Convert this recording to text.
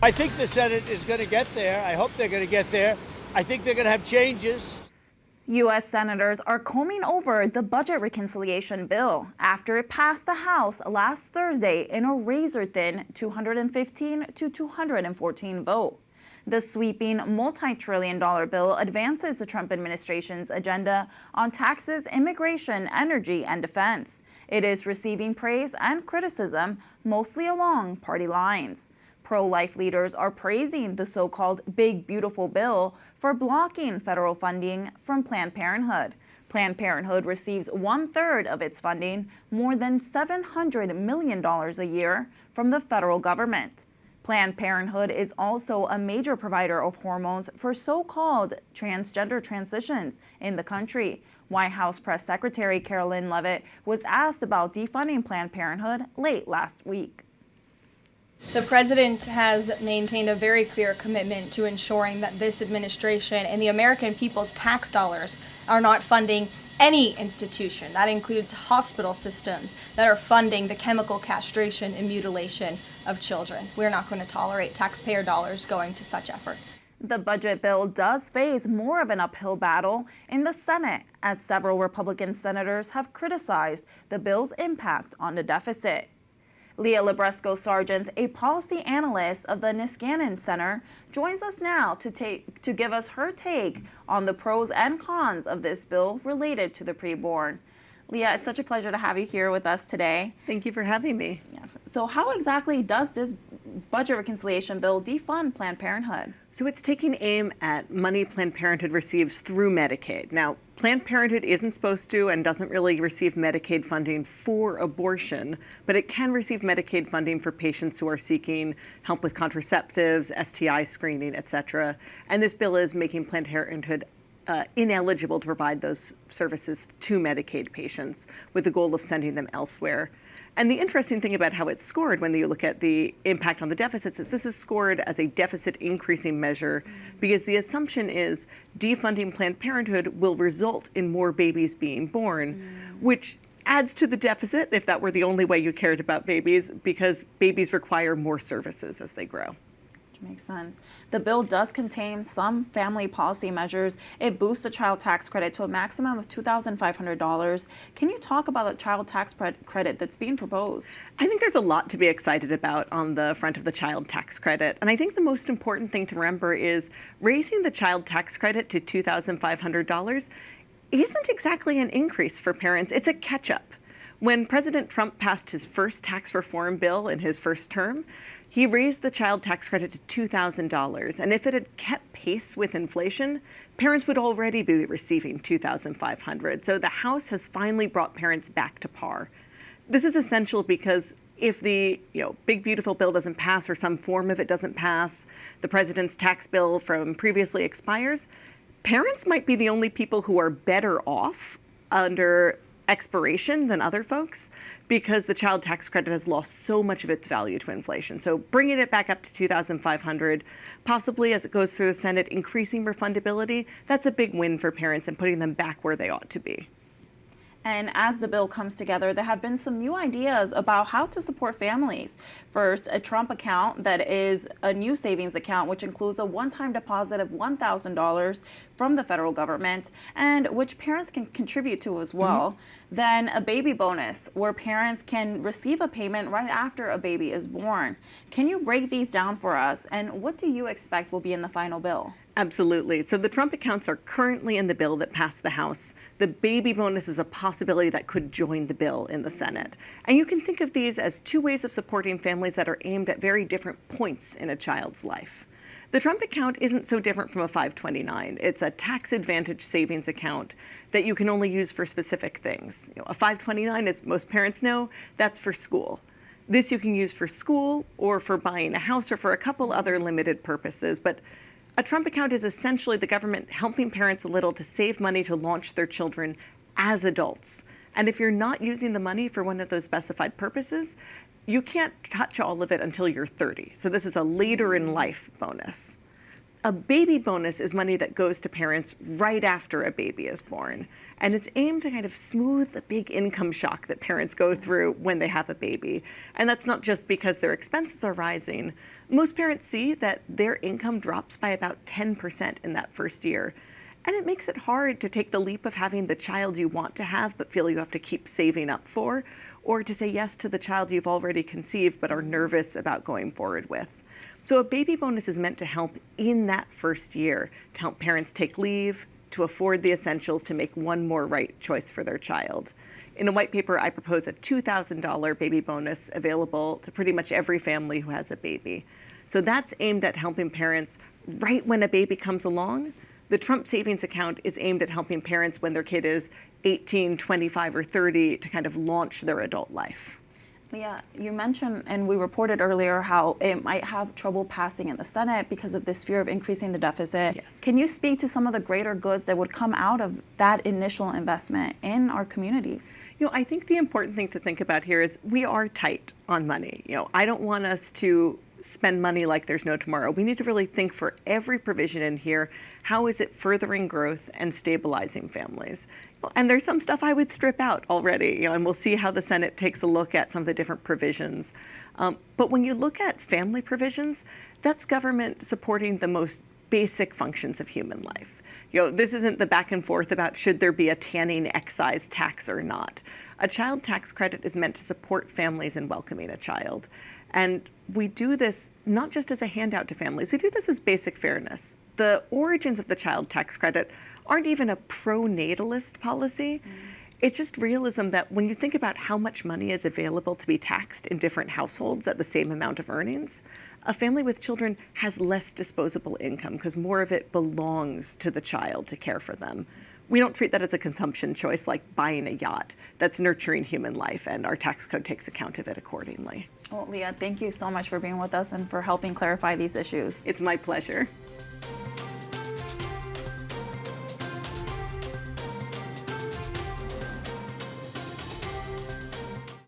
I think the Senate is going to get there. I hope they're going to get there. I think they're going to have changes. U.S. senators are combing over the budget reconciliation bill after it passed the House last Thursday in a razor-thin 215 to 214 vote. The sweeping multi-trillion-dollar bill advances the Trump administration's agenda on taxes, immigration, energy, and defense. It is receiving praise and criticism, mostly along party lines. Pro-life leaders are praising the so-called Big Beautiful Bill for blocking federal funding from Planned Parenthood. Planned Parenthood receives 1/3 of its funding, more than $700 million a year, from the federal government. Planned Parenthood is also a major provider of hormones for so-called transgender transitions in the country. White House Press Secretary Carolyn Leavitt was asked about defunding Planned Parenthood late last week. The president has maintained a very clear commitment to ensuring that this administration and the American people's tax dollars are not funding any institution. That includes hospital systems that are funding the chemical castration and mutilation of children. We're not going to tolerate taxpayer dollars going to such efforts. The budget bill does face more of an uphill battle in the Senate, as several Republican senators have criticized the bill's impact on the deficit. Leah Libresco Sargeant, a policy analyst of the Niskanen Center, joins us now to give us her take on the pros and cons of this bill related to the preborn. Leah, it's such a pleasure to have you here with us today. Thank you for having me. Yes. So how exactly does this budget reconciliation bill defund Planned Parenthood? So it's taking aim at money Planned Parenthood receives through Medicaid. Now, Planned Parenthood isn't supposed to and doesn't really receive Medicaid funding for abortion, but it can receive Medicaid funding for patients who are seeking help with contraceptives, STI screening, etc. And this bill is making Planned Parenthood ineligible to provide those services to Medicaid patients, with the goal of sending them elsewhere. And the interesting thing about how it's scored when you look at the impact on the deficits is this is scored as a deficit increasing measure because the assumption is defunding Planned Parenthood will result in more babies being born, which adds to the deficit if that were the only way you cared about babies, because babies require more services as they grow. Makes sense. The bill does contain some family policy measures. It boosts the child tax credit to a maximum of $2,500. Can you talk about the child tax credit that's being proposed? I think there's a lot to be excited about on the front of the child tax credit. And I think the most important thing to remember is raising the child tax credit to $2,500 isn't exactly an increase for parents. It's a catch-up. When President Trump passed his first tax reform bill in his first term, he raised the child tax credit to $2,000. And if it had kept pace with inflation, parents would already be receiving $2,500. So the House has finally brought parents back to par. This is essential because if the Big Beautiful Bill doesn't pass or some form of it doesn't pass, the president's tax bill from previously expires, parents might be the only people who are better off under expiration than other folks because the child tax credit has lost so much of its value to inflation. So bringing it back up to $2,500, possibly as it goes through the Senate, increasing refundability, that's a big win for parents and putting them back where they ought to be. And as the bill comes together, there have been some new ideas about how to support families. First, a Trump account that is a new savings account, which includes a one-time deposit of $1,000 from the federal government, and which parents can contribute to as well. Then a baby bonus, where parents can receive a payment right after a baby is born. Can you break these down for us, and what do you expect will be in the final bill? Absolutely. So the Trump accounts are currently in the bill that passed the House. The baby bonus is a possibility that could join the bill in the Senate. And you can think of these as two ways of supporting families that are aimed at very different points in a child's life. The Trump account isn't so different from a 529. It's a tax advantage savings account that you can only use for specific things. A 529, as most parents know, that's for school. This you can use for school or for buying a house or for a couple other limited purposes. But a Trump account is essentially the government helping parents a little to save money to launch their children as adults. And if you're not using the money for one of those specified purposes, you can't touch all of it until you're 30. So this is a later in life bonus. A baby bonus is money that goes to parents right after a baby is born. And it's aimed to kind of smooth the big income shock that parents go through when they have a baby. And that's not just because their expenses are rising. Most parents see that their income drops by about 10% in that first year. And it makes it hard to take the leap of having the child you want to have but feel you have to keep saving up for, or to say yes to the child you've already conceived but are nervous about going forward with. So a baby bonus is meant to help in that first year, to help parents take leave, to afford the essentials to make one more right choice for their child. In a white paper, I propose a $2,000 baby bonus available to pretty much every family who has a baby. So that's aimed at helping parents right when a baby comes along. The Trump Savings Account is aimed at helping parents when their kid is 18, 25, or 30 to kind of launch their adult life. Leah, you mentioned, and we reported earlier, how it might have trouble passing in the Senate because of this fear of increasing the deficit. Yes. Can you speak to some of the greater goods that would come out of that initial investment in our communities? I think the important thing to think about here is we are tight on money. I don't want us to spend money like there's no tomorrow. We need to really think for every provision in here, how is it furthering growth and stabilizing families? And there's some stuff I would strip out already, and we'll see how the Senate takes a look at some of the different provisions. But when you look at family provisions, that's government supporting the most basic functions of human life. This isn't the back and forth about should there be a tanning excise tax or not. A child tax credit is meant to support families in welcoming a child. And we do this not just as a handout to families, we do this as basic fairness. The origins of the child tax credit aren't even a pro-natalist policy. It's just realism that when you think about how much money is available to be taxed in different households at the same amount of earnings, a family with children has less disposable income because more of it belongs to the child to care for them. We don't treat that as a consumption choice like buying a yacht. That's nurturing human life, and our tax code takes account of it accordingly. Well, Leah, thank you so much for being with us and for helping clarify these issues. It's my pleasure.